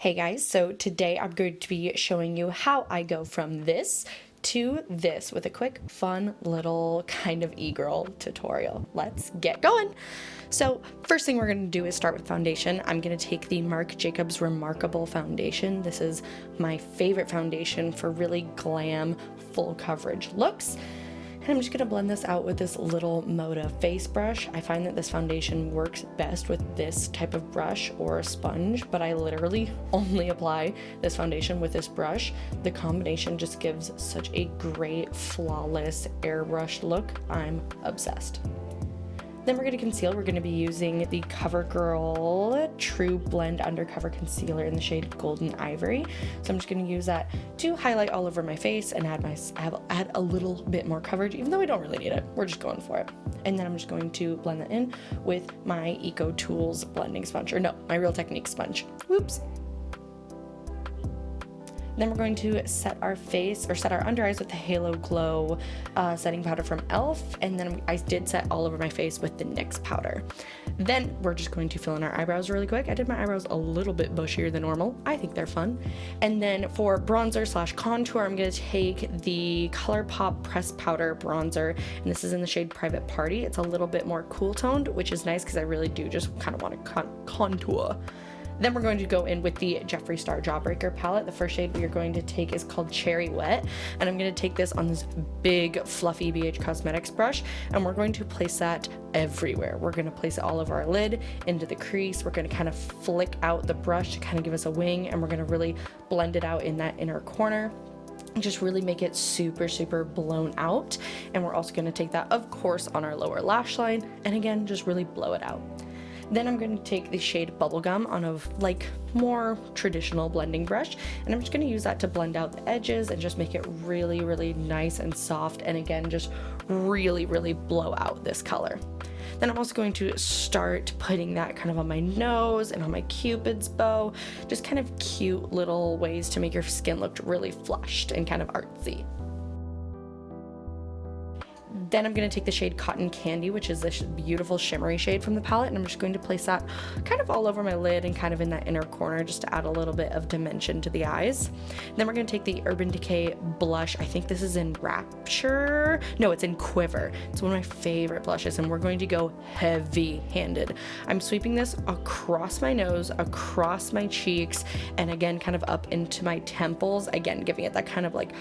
Hey guys, so today I'm going to be showing you how I go from this to this with a quick, fun little kind of e-girl tutorial. Let's get going. So first thing we're going to do is start with foundation. I'm going to take the Marc Jacobs Remarcable foundation. This is my favorite foundation for really glam, full coverage looks. And I'm just going to blend this out with this little Moda face brush. I find that this foundation works best with this type of brush or a sponge, but I literally only apply this foundation with this brush. The combination just gives such a great, flawless airbrush look. I'm obsessed. Then we're going to conceal. We're going to be using the Covergirl True Blend Undercover Concealer in the shade Golden Ivory. So I'm just going to use that to highlight all over my face and add a little bit more coverage, even though I don't really need it. We're just going for it. And then I'm just going to blend that in with my Eco Tools blending sponge, or no, my Real Technique sponge. Whoops. Then we're going to set our face, or set our under eyes with the Halo Glow setting powder from e.l.f. And then I did set all over my face with the NYX powder. Then we're just going to fill in our eyebrows really quick. I did my eyebrows a little bit bushier than normal. I think they're fun. And then for bronzer slash contour, I'm going to take the ColourPop Pressed Powder Bronzer. And this is in the shade Private Party. It's a little bit more cool toned, which is nice because I really do just kind of want to contour. Then we're going to go in with the Jeffree Star Jawbreaker palette. The first shade we are going to take is called Cherry Wet, and I'm going to take this on this big fluffy BH Cosmetics brush, and we're going to place that everywhere. We're going to place it all over our lid, into the crease. We're going to kind of flick out the brush to kind of give us a wing, and we're going to really blend it out in that inner corner. Just really make it super, super blown out. And we're also going to take that, of course, on our lower lash line, and again, just really blow it out. Then I'm going to take the shade Bubblegum on a more traditional blending brush, and I'm just going to use that to blend out the edges and just make it really, really nice and soft, and again, just really, really blow out this color. Then I'm also going to start putting that kind of on my nose and on my Cupid's bow, just kind of cute little ways to make your skin look really flushed and kind of artsy. Then I'm going to take the shade Cotton Candy, which is this beautiful shimmery shade from the palette, and I'm just going to place that kind of all over my lid and kind of in that inner corner just to add a little bit of dimension to the eyes. Then we're going to take the Urban Decay blush. I think this is in Rapture. No, it's in Quiver. It's one of my favorite blushes, and we're going to go heavy-handed. I'm sweeping this across my nose, across my cheeks, and again, kind of up into my temples. Again, giving it that kind of like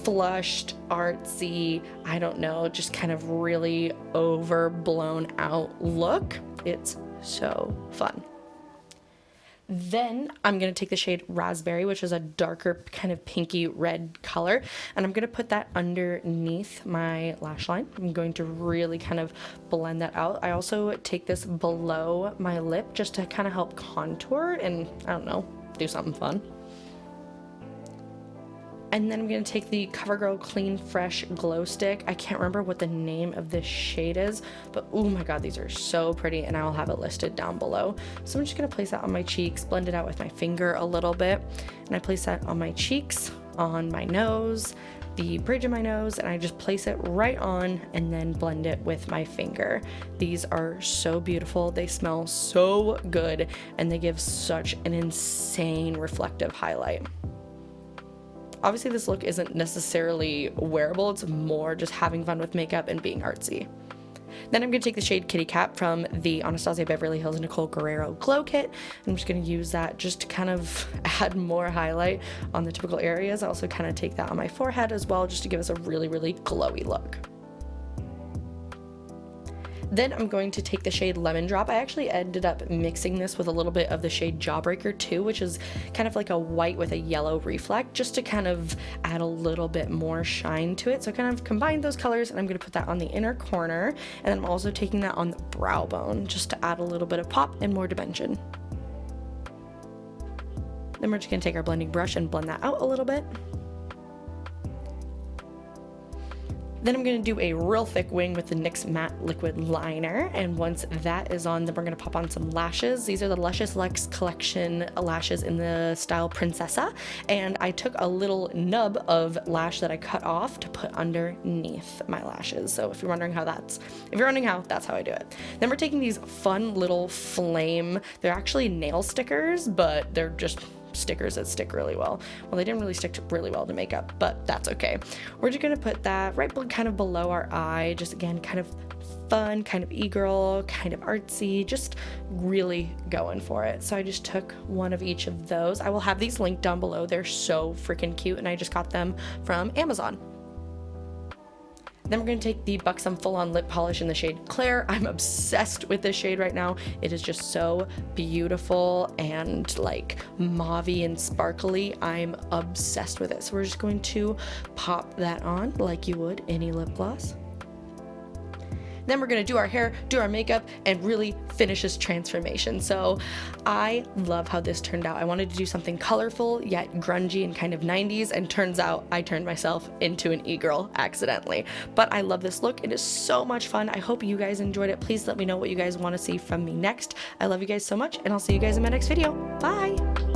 flushed, artsy, I don't know, just kind of really overblown out look. It's so fun. Then I'm going to take the shade Raspberry, which is a darker kind of pinky red color, and I'm going to put that underneath my lash line. I'm going to really kind of blend that out. I also take this below my lip just to kind of help contour and, I don't know, do something fun. And then I'm going to take the CoverGirl Clean Fresh Glow Stick. I can't remember what the name of this shade is, but oh my god, these are so pretty, and I'll have it listed down below. So I'm just going to place that on my cheeks, blend it out with my finger a little bit, and I place that on my cheeks, on my nose, the bridge of my nose, and I just place it right on and then blend it with my finger. These are so beautiful. They smell so good, and they give such an insane reflective highlight. Obviously, this look isn't necessarily wearable, it's more just having fun with makeup and being artsy. Then I'm going to take the shade Kitty Cat from the Anastasia Beverly Hills Nicole Guerrero Glow Kit. I'm just going to use that just to kind of add more highlight on the typical areas. I also kind of take that on my forehead as well, just to give us a really, really glowy look. Then I'm going to take the shade Lemon Drop. I actually ended up mixing this with a little bit of the shade Jawbreaker too, which is kind of like a white with a yellow reflect, just to kind of add a little bit more shine to it. So I kind of combined those colors, and I'm going to put that on the inner corner, and then I'm also taking that on the brow bone just to add a little bit of pop and more dimension. Then we're just going to take our blending brush and blend that out a little bit. Then I'm going to do a real thick wing with the NYX Matte Liquid Liner, and once that is on, then we're going to pop on some lashes. These are the Lucious Lex collection lashes in the style Princesa, and I took a little nub of lash that I cut off to put underneath my lashes. So if you're wondering how, that's how I do it. Then we're taking these fun little flame, they're actually nail stickers, but they're just stickers that stick really well. Well, they didn't really stick really well to makeup, but that's okay. We're just gonna put that right kind of below our eye, just again, kind of fun, kind of e-girl, kind of artsy, just really going for it. So I just took one of each of those. I will have these linked down below. They're so freaking cute, and I just got them from Amazon. Then we're going to take the Buxom Full-On Lip Polish in the shade Clair. I'm obsessed with this shade right now. It is just so beautiful and like mauvey and sparkly. I'm obsessed with it. So we're just going to pop that on like you would any lip gloss. Then we're gonna do our hair, do our makeup, and really finish this transformation. So I love how this turned out. I wanted to do something colorful yet grungy and kind of 90s, and turns out I turned myself into an e-girl accidentally. But I love this look. It is so much fun. I hope you guys enjoyed it. Please let me know what you guys want to see from me next. I love you guys so much, and I'll see you guys in my next video. Bye!